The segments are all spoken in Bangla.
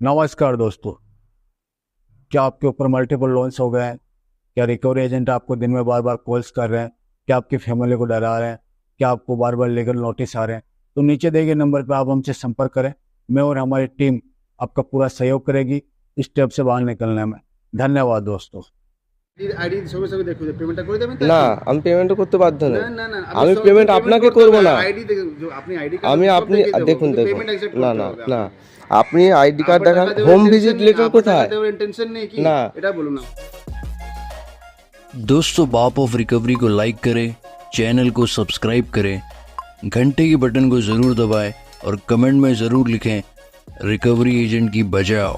नमस्कार दोस्तों। क्या आपके ऊपर मल्टीपल लोन्स हो गए हैं? क्या रिकवरी एजेंट आपको दिन में बार बार कॉल्स कर रहे हैं? क्या आपकी फैमिली को डरा रहे हैं? क्या आपको बार बार लीगल नोटिस आ रहे हैं? तो नीचे दिए गए नंबर पर आप हमसे संपर्क करें। मैं और हमारी टीम आपका पूरा सहयोग करेगी इस स्टेप से बाहर निकलने में। धन्यवाद दोस्तों। আইডি সঙ্গে সঙ্গে দেখো যে পেমেন্টটা করে দেবেন না, আমি পেমেন্টও করতে বাধ্য না নই। না না আমি পেমেন্ট আপনাকে করব না। আইডি আপনি আইডি আমি আপনি দেখুন পেমেন্ট অ্যাকসেপ্ট না করতে না হবে না, আপনি আইডি কার্ড দেখান। হোম ভিজিট লেটার কোথায়? টেনশন নেই কি না। এটা বলুন না। दोस्तों, बाप ऑफ रिकवरी को लाइक करें, चैनल को सब्सक्राइब करें, घंटे के बटन को ज़रूर दबाएं और कमेंट में ज़रूर लिखें रिकवरी एजेंट की बजाओ।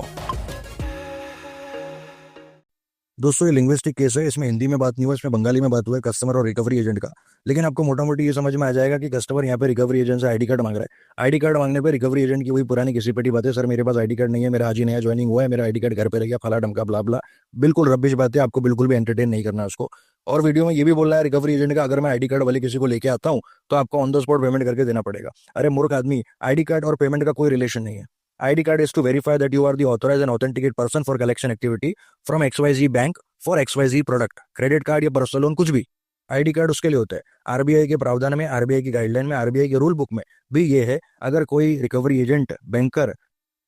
दोस्तों, ये लिंग्विस्टिक केस है। इसमें हिंदी में बात नहीं हुआ, इसमें बंगाली में बात हुआ है कस्टमर और रिकवरी एजेंट का। लेकिन आपको मोटा मोटी ये समझ में आ जाएगा कि कस्टमर यहाँ पे रिकवरी एजेंट से आईडी कार्ड मांग रहा है। आईडी कार्ड मांगने पे रिकवरी एजेंट की वही पुरानी किसी पेटी बात है, सर मेरे पास आईडी कार्ड नहीं है, मेरा आज ही नया ज्वाइनिंग हुआ है, मेरा आईडी कार्ड घर पे रह गया, फला ढमका ब्ला ब्ला। बिल्कुल रबिश बात है, आपको बिल्कुल भी एंटरटेन नहीं करना उसको। और वीडियो में ये भी बोलना है रिकवरी एजेंट का, अगर मैं आईडी कार्ड वाले किसी को लेके आता हूँ तो आपको ऑन द स्पॉट पेमेंट करके देना पड़ेगा। अरे मूर्ख आदमी, आईडी कार्ड और पेमेंट का कोई रिलेशन नहीं है। ID card is to verify that you are the authorized and authenticate person for collection activity from XYZ bank for XYZ product. Credit card या पर्सनल लोन कुछ भी, ID कार्ड उसके लिए होता है। RBI के प्रावधान में, RBI की गाइडलाइन में, RBI के रूल बुक में भी ये है, अगर कोई recovery agent banker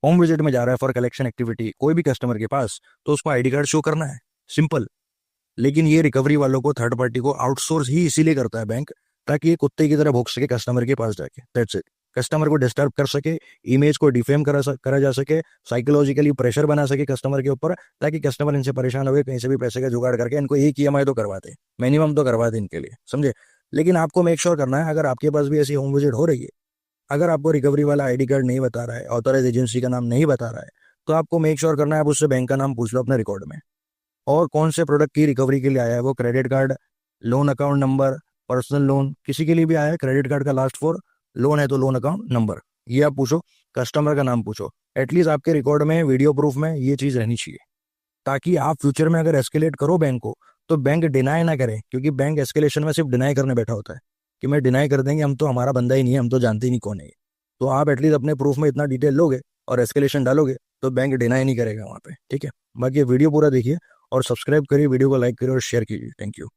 home visit में जा रहा है फॉर कलेक्शन एक्टिविटी कोई भी कस्टमर के पास, तो उसको ID कार्ड शो करना है, सिंपल। लेकिन ये रिकवरी वालों को, थर्ड पार्टी को आउटसोर्स ही इसीलिए करता है बैंक, ताकि ये कुत्ते की तरह भोग सके कस्टमर के पास जाके। That's it. कस्टमर को डिस्टर्ब कर सके, इमेज को डिफेम करा जा सके, साइकोलॉजिकली प्रेशर बना सके कस्टमर के ऊपर, ताकि कस्टमर इनसे परेशान हो गए, कहीं से भी पैसे का जुगाड़ करके इनको एक EMI तो करवाते, मिनिमम तो करवाते इनके लिए, समझे। लेकिन आपको मेक श्योर करना है, अगर आपके पास भी ऐसी होम विजिट हो रही है, अगर आपको रिकवरी वाला आईडी कार्ड नहीं बता रहा है, ऑथराइज एजेंसी का नाम नहीं बता रहा है, तो आपको मेक श्योर करना है, आप उससे बैंक का नाम पूछ लो अपने रिकॉर्ड में, और कौन से प्रोडक्ट की रिकवरी के लिए आया है वो, credit card, loan account number, personal loan, किसी के लिए भी आया है, क्रेडिट कार्ड का लास्ट 4, लोन है तो लोन अकाउंट नंबर, ये आप पूछो, कस्टमर का नाम पूछो। एटलीस्ट आपके रिकॉर्ड में, वीडियो प्रूफ में ये चीज़ रहनी चाहिए, ताकि आप फ्यूचर में अगर एस्केलेट करो बैंक को, तो बैंक डिनाई ना करे, क्योंकि बैंक एस्केलेशन में सिर्फ डिनाई करने बैठा होता है कि मैं डिनाई कर देंगे, हम तो हमारा बंदा ही नहीं है, हम तो जानते ही नहीं कौन है। तो आप एटलीस्ट अपने प्रूफ में इतना डिटेल लोगे और एस्केलेशन डालोगे तो बैंक डिनाई नहीं करेगा वहाँ पे, ठीक है। बाकी वीडियो पूरा देखिए और सब्सक्राइब करिए, वीडियो को लाइक करिए और शेयर कीजिए। Thank you.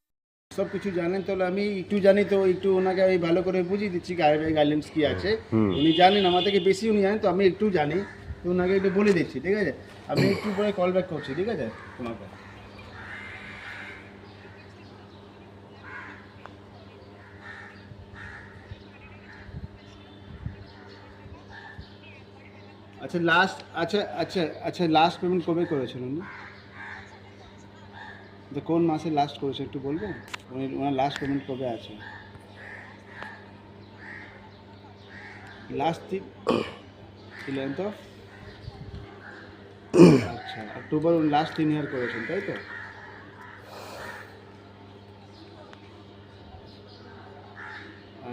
সব কিছু জানেন, তাহলে আমি একটু জানি, তো একটু ওনাকে আমি ভালো করে বুঝিয়ে দিচ্ছি গাইডলাইন্স কি আছে। উনি জানেন, আমার থেকে বেশি উনি জানেন, তো আমি একটু জানি, তো ওনাকে একটু বলে দিচ্ছি, ঠিক আছে। আমি একটু পরে কল ব্যাক করছি, ঠিক আছে তোমাকে। আচ্ছা লাস্ট, আচ্ছা লাস্ট পেমেন্ট কবে করেছিলেন? তো কোন মাসে লাস্ট করেছে একটু বলবেন? ওনার লাস্ট পেমেন্ট কবে আছে? লাস্ট ছিলেন তো, আচ্ছা অক্টোবর লাস্ট 3 ইয়ার করেছেন, তাই তো?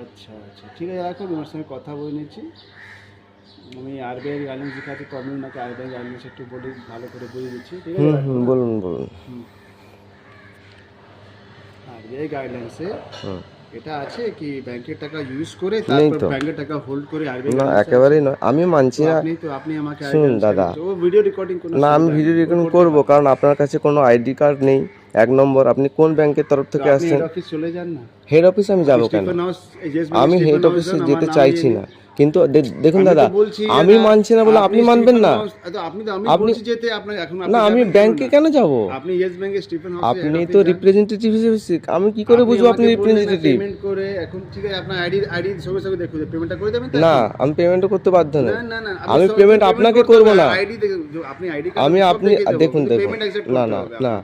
আচ্ছা আচ্ছা ঠিক আছে, রাখুন, ওনার সঙ্গে কথা বলে নিচ্ছি। আমি RBI গাইডলাইন্স দেখাচ্ছি, তো আমি ওনাকে RBI গাইডলাইন্স একটু বলে ভালো করে বুঝিয়ে দিচ্ছি, ঠিক আছে। বলুন। RBI গাইডলাইন্সে এটা আছে কি ব্যাংকের টাকা ইউজ করে তারপর ব্যাংকের টাকা হোল্ড করে RBI না, একেবারেই নয়, আমি মানছি না। আপনি আমাকে শুনুন দাদা, ও ভিডিও রেকর্ডিং করুন না আমি ভিডিও রেকর্ডিং করব, কারণ আপনার কাছে কোনো আইডি কার্ড নেই। এক নম্বর, আপনি কোন ব্যাংকের তরফ থেকে আসছেন? হেড অফিস চলে যান না। হেড অফিস আমি যাব কেন? আমি হেড অফিসে যেতে চাইছি না, কিন্তু দেখুন দাদা, আমি মানছি না বলে আপনি মানবেন না। আপনি যেতে আপনার এখন না, আমি ব্যাংকে কেন যাব? আপনি ইয়েস ব্যাংকে স্টিফেন হাউসে, আপনি তো রিপ্রেজেন্টেটিভ হিসেবে, আমি কি করে বুঝবো আপনি রিপ্রেজেন্টেটিভ? পেমেন্ট করে এখন, ঠিক আছে, আপনার আইডি সঙ্গে সঙ্গে দেখুন, পেমেন্টটা করে দেবেন। না, আমি পেমেন্টও করতে বাধ্য নই। না না, আমি পেমেন্ট আপনাকে করব না। আপনি আইডি আপনি দেখুন না না না,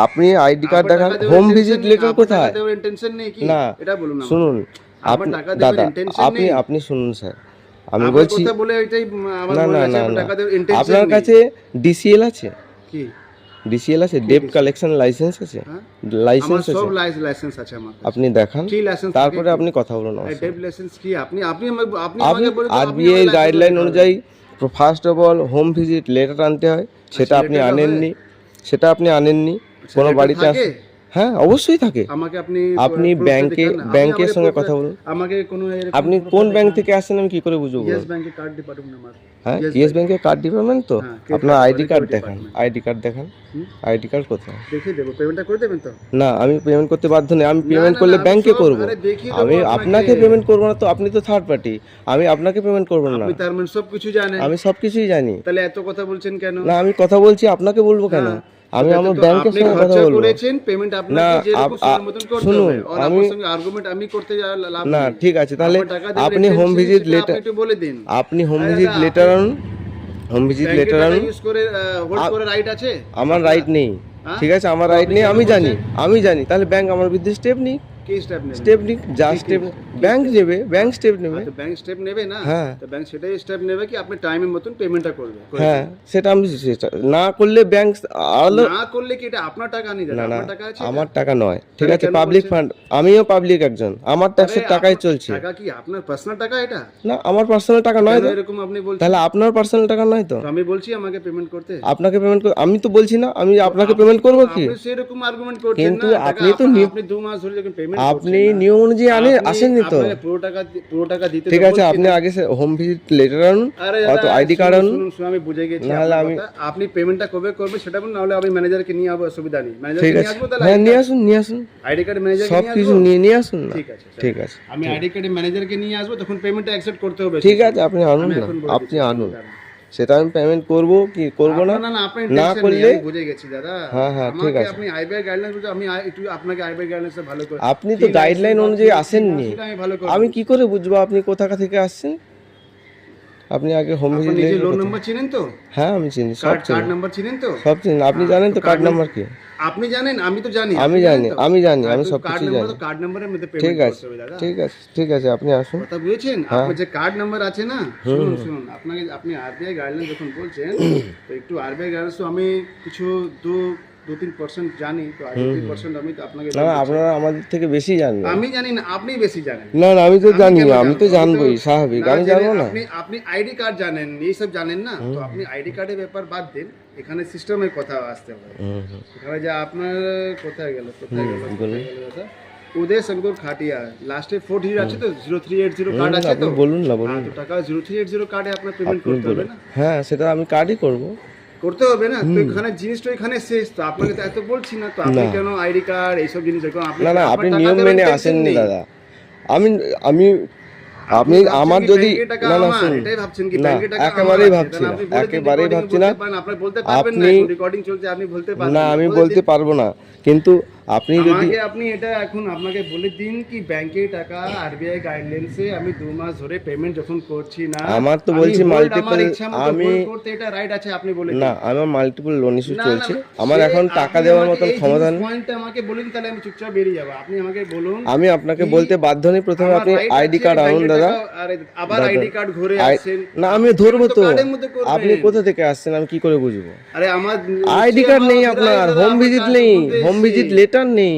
আপনি আইডি কার্ড দেখান। হোম ভিজিট লেটার কোথায়? টেনশন নেই কি না, এটা বলুন না। শুনুন দাদা, আপনি শুনুন স্যার, আমি বলছি না না না, আপনার কাছে DCL আছে? কি DCL আছে? ডেট কালেকশন লাইসেন্স আছে? লাইসেন্স আছে? সব লাইসেন্স আছে আমার। আপনি দেখান, তারপরে আপনি কথা বলুন। ডেট লাইসেন্স কি? আপনি RBI গাইডলাইন অনুযায়ী first of all home visit letter আনতে হয়, সেটা আপনি আনেননি। কোনো বাড়িতে হ্যাঁ অবশ্যই থাকে। আমাকে আপনি আপনি proof টা ব্যাংকের দেখান না। আপনি আমাকে সঙ্গে proof কথা টা- বলুন। আমাকে কোনো এরকম আপনি proof কোন টা ব্যাংক দেখান। থেকে আসছেন আমি কি করে বুঝবো? ইয়েস ব্যাংকের কার্ড ডিপার্টমেন্ট আমার। হ্যাঁ Yes ইয়েস Bank। ব্যাংকের কার্ড ডিপার্টমেন্ট তো? হ্যাঁ, আপনার credit ID card, card credit দেখান, department। আইডি কার্ড দেখান। হুম? আইডি কার্ড কোথায়? দেখিয়ে দেবো, পেমেন্টটা করে দেবেন তো? না আমি পেমেন্ট করতে বাধ্য নেই, আমি না, পেমেন্ট না, করলে আমি ব্যাংকে সব- করব। আরে দেখিয়ে দেবো আমি আপনাকে। আপনাকে পেমেন্ট করবো না তো, আপনি তো থার্ড পার্টি, আমি আপনাকে পেমেন্ট করবো না। আপনি তার মানে সব কিছু জানেন, আমি সব কিছুই জানি। তাহলে এত কথা বলছেন কেন? না আমি কথা বলছি, আপনাকে বলবো কেন? হ্যাঁ, আমি সেটা আমার তো ব্যাংকের আপনি সঙ্গে কথা খরচা বলবো। করেছেন, পেমেন্ট না, আপনাকে যেরকম সময় মতন করতে শুনুন, হবে। আর আমি- আপনার সঙ্গে আর্গুমেন্ট আমি করতে লাভ না নেই। ঠিক আছে, তাহলে আমার টাকা দেবেন, আপনি হোম intention ভিজিট সেটা লেটার, আপনি একটু বলে দিন। আপনি হোম আরে ভিজিট দাদা, লেটার আনুন, হোম ভিজিট ব্যাংকের লেটার টাকা আনুন। ইউজ করে হোল্ড করে রাইট আছে? আমার রাইট নেই, হ্যাঁ? ঠিক আছে আমার তো রাইট আপনি নেই, কেন আমি জানি, বলছেন? আমি জানি। তাহলে ব্যাংক আমার বিরুদ্ধে স্টেপ নিক, কি স্টেপ নেবেন? স্টেপ নিক, যা স্টেপ ব্যাংক নেবে, ব্যাংক স্টেপ নেবে। তো ব্যাংক স্টেপ নেবে না? হ্যাঁ। তো ব্যাংক সেটাই স্টেপ নেবে কি আপনি টাইমের মতন পেমেন্টটা করবে। করে হ্যাঁ দিন। সেটা আমি না করলে ব্যাংক আলো না করলে কি এটা আপনার টাকা নেই দাদা? না না আপনার টাকা আছে? আমার টাকা নয়, ঠিক তাহলে আছে কেন পাবলিক বলছেন? ফান্ড, আমিও পাবলিক একজন, আমার ট্যাক্সের আরে টাকাই আপনার চলছে। টাকা কি আপনার পার্সোনাল টাকা এটা? না আমার পার্সোনাল টাকা নয় কেন তো, এরকম আপনি বলছেন? তাহলে আপনার পার্সোনাল টাকা নয় তো? তো আমি বলছি আমাকে পেমেন্ট করতে। আপনাকে পেমেন্ট আমি তো বলছি না, আমি আপনাকে পেমেন্ট করবো কি? আপনি সেরকম আর্গুমেন্ট করছেন কিন্তু না। টাকা আপনি তো আপনি 2 মাস ধরে যখন পেমেন্ট আপনি নিয়ম অনুযায়ী আসেননি তো, পুরো টাকা দিতে ঠিক তো আছে বলছি আপনি না। আগে হোম ভিজিট লেটার আনুন, আরে অত দাদা, আইডি কার্ড আনুন। শুনুন, আমি বুঝে গেছি নাহলে আপনার আমি- কথা। আপনি পেমেন্টটা কবে করবে সেটা বলুন, নাহলে আমি ম্যানেজারকে নিয়ে আসবো, অসুবিধা নেই। ঠিক ম্যানেজারকে নিয়ে আছে, আসবো তাহলে হ্যাঁ নিয়ে আসুন, নিয়ে আসুন, আইডি কার্ড ম্যানেজারকে সব নিয়ে কিছু আসবো। নিয়ে আসুন না। ঠিক আছে, ঠিক আছে, আমি আইডি কার্ডে ম্যানেজারকে নিয়ে আসবো, তখন পেমেন্টটা অ্যাকসেপ্ট করতে হবে। ঠিক আছে আপনি আনুন আমি না, এখন বলে আপনি দিচ্ছি, আনুন, দাঁড়ান। সেটা আমি পেমেন্ট করব কি করব না, না না আপনি না টেনশন করলে নেই, আমি বুঝে গেছি দাদা। হ্যাঁ, হ্যাঁ, ঠিক আমাকে আছে। আপনি আইবিআই গাইডলাইন বলতে আমি একটু আপনাকে আইবিআই গাইডলাইনটা ভালো করে আপনি তো গাইডলাইন অনুযায়ী আসেননি, সেটা আমি ভালো করে আমি কি করে বুঝবো আপনি কোথা থেকে আসছেন? আপনি আগে হোম আপনি ভিজিট নিজে লোন নাম্বার চিনেন তো? হ্যাঁ আমি চিনি, সব কার্ড চিনি, নাম্বার চিনেন তো? সব চিনি। আপনি জানেন তো কার্ড নাম্বার কি? আপনি জানেন, আমি তো জানি। আমি আপনি জানেন জানি, তো? আমি জানি, আমি তো সব কার্ড কিছুই নাম্বার জানি। তো কার্ড নাম্বারের মধ্যে ঠিক পেমেন্ট আছে, করতে হবে দাদা। ঠিক আছে, ঠিক আছে আপনি আসুন। কথা বুঝেছেন? আপনার যে কার্ড নাম্বার আছে না, শুনুন শুনুন, আপনাকে আপনি আরবিআই গাইডলাইন যখন বলছেন, তো একটু আরবিআই গাইডলাইন তো আমি কিছু 2-3% জানি, তো 2-3% আমি তো আপনাকে না না, আপনারা আমাদের থেকে বেশি জানবেন। আমি জানি না, আপনি বেশি জানেন। না না আমি তো আমি জানি, কেন আমি তো জানবো? জানবোই, তো স্বাভাবিক, না আমি জেনে জানবো না। আপনি আইডি কার্ড জানেন, এইসব জানেন না, তো আপনি আইডি কার্ডের ব্যাপার বাদ দেন, এখানে সিস্টেমের কথা আসতে হবে। এখানে যে আপনার কোথায় গেল দাদা? উদয় শঙ্কর খাটিয়া, লাস্টে 4 ডিজিট আছে তো, 0380 কার্ড আছে আপনি তো? বলুন না, বলুন হ্যাঁ, তো টাকা 0380 কার্ডে আপনার পেমেন্ট আপনি করতে হবে বলুন। না? হ্যাঁ সেটা আমি কার্ডই করব। করতে হবে না? তো এখানে জিনিসটা এখানে শেষ, তো আপনাকে তো এত বলছি না, তো আপনি কেন আইডি কার্ড এইসব জিনিস এখন আপনি না না আপনার আপনি টাকা নিয়ম দেবেন, মেনে tension আসেননি নেই। দাদা। আমি আমি আপনি ভাবছেন আমার কি যদি ব্যাংকের টাকা না না আমার, শুনুন, এটাই ভাবছেন কি না ব্যাংকের টাকা আমার একেবারেই আছে? ভাবছি তাহলে না, আপনি বলে দিন, একেবারেই recording ভাবছি না। বলতে পারেন, আপনি বলতে পারবেন না, আপনি- রেকর্ডিং চলছে, আপনি বলতে পারবেন না আমি বলে বলতে দিন। পারবো না, কিন্তু আপনি যদি আমাকে আপনি এটা এখন আপনাকে বলে দিন কি ব্যাংকের টাকা আরবিআই গাইডলাইন্সে আমি 2 মাস ধরে পেমেন্ট যখন করছি না, আমার তো আমি বলছি hold multiple- আমার ইচ্ছা মতো আমি- hold করতে এটা রাইট আছে, আপনি বলে দিন। না আমার মাল্টিপল লোন ইস্যু না, চলছে, না, আমার সে এখন টাকা আপনি দেওয়ার আমাকে মতন এই ক্ষমতা নেই। পয়েন্টটা আমাকে বলুন, তাহলে আমি চুপচাপ বেরিয়ে যাবো। আপনি আমাকে বলুন, আমি আপনাকে কি বলতে বাধ্য নেই, প্রথমে আমার আপনি right আইডি আছে, কার্ড আনুন ব্যাংকের দাদা। টাকা, আরে আবার দাদা, আইডি কার্ড ঘুরে আসছেন। না আমি ধরবো আপনি তো, কার্ডের মধ্যে করবেন। আপনি কোথা থেকে আসছেন আমি কি করে বুঝবো? আরে আমার আইডি কার্ড নেই আপনার, হোম ভিজিট নেই, হোম ভিজিট লেটার নেই,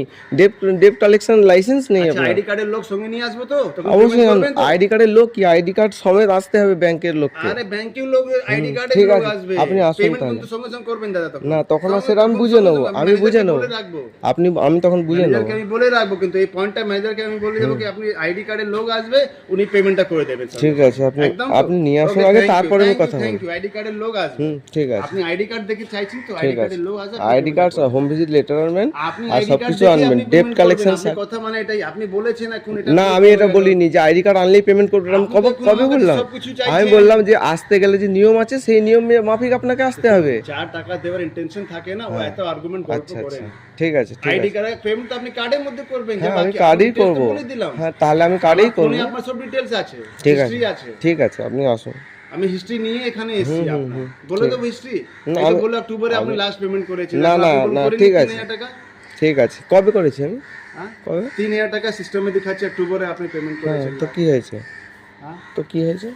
ডেপ কালেকশন লাইসেন্স নেই আপনার। আইডি কার্ডের লোক সঙ্গে নিয়ে আসবো তো, তখন অবশ্যই payment করবেন তো? আইডি কার্ডের লোক কি, আইডি কার্ড সমেত আসতে হবে ব্যাংকের লোককে। আরে ব্যাংকের লোক আইডি কার্ডের ঠিক লোক আছে, আসবে, আপনি আসুন পেমেন্ট তাহলে। কিন্তু সঙ্গে সঙ্গে করবেন দাদা। তখন না তখন আর সঙ্গে- সেটা আমি তখন বুঝে সঙ্গে নেবো, সঙ্গে আমি বুঝে ম্যানেজারকে নেবো, বলে রাখবো। আমি তখন বুঝে নেবো। ম্যানেজারকে আমি বলে রাখবো, কিন্তু এই পয়েন্টটা ম্যানেজারকে আমি বলে দেবো কি আপনি আইডি কার্ডের লোক আসবে, উনি পেমেন্টটা করে দেবেন সঙ্গে। ঠিক আছে, আপনি একদম আপনি নিয়ে আসুন আগে, তারপরে আমি কথা থ্যাংক বলবো। ইউ। আইডি কার্ডের লোক আসবে, ঠিক আছে, আপনি আইডি কার্ড দেখে চাইছেন তো, ঠিক আইডি আছে, কার্ডের লোক আসবে, ID card, home visit letter আনবেন আপনি আর আইডি কার্ড সবকিছু দেখে আনবেন, আপনি ডেপ payment কালেকশন। করবেন। আপনি কথা মানে এটাই, আপনি বলেছেন এখন এটা না আমি এটা বলিনি যে আইডি কার্ড আনলেই পেমেন্ট করবেন, আমি আপনি কবে দেখুন, কবে আমার কাছে বললাম? সবকিছু চাইছেন। আমি বললাম যে আসতে গেলে যে নিয়ম আছে সেই নিয়ম মাফিক আপনাকে আসতে হবে। যার টাকা দেওয়ার ইন্টেনশন থাকে না, ও এত আর্গুমেন্ট গল্প আচ্ছা করে আচ্ছা না। ঠিক আছে, ঠিক আইডি আছে, কার্ডের পেমেন্ট তো আপনি কার্ডের মধ্যে করবেন, যে হ্যাঁ আমি বাকি কার্ডই আপনি details তো করবো। বলে দিলাম। হ্যাঁ তাহলে আমি কার্ডই আমার করবো। ফোনে আপনার সব ডিটেইলস আছে, ঠিক আছে, হিস্ট্রি আছে। ঠিক আছে আপনি আসুন। আমি হিস্ট্রি নিয়ে এখানে এসেছি আপনার, বলে দেবো হিস্ট্রি। না, এই তো আমি- বলে অক্টোবরে আপনি লাস্ট পেমেন্ট করেছেন। না, আপনি না, বলুন না, করেনি ঠিক 3,000 আছে। টাকা? ঠিক আছে, কবে করেছি আমি? হ্যাঁ, কবে? 3,000 টাকা সিস্টেমে দেখাচ্ছে অক্টোবরে আপনি পেমেন্ট হ্যাঁ করেছেন। তো কি হয়েছে? হ্যাঁ? তো কি হয়েছে?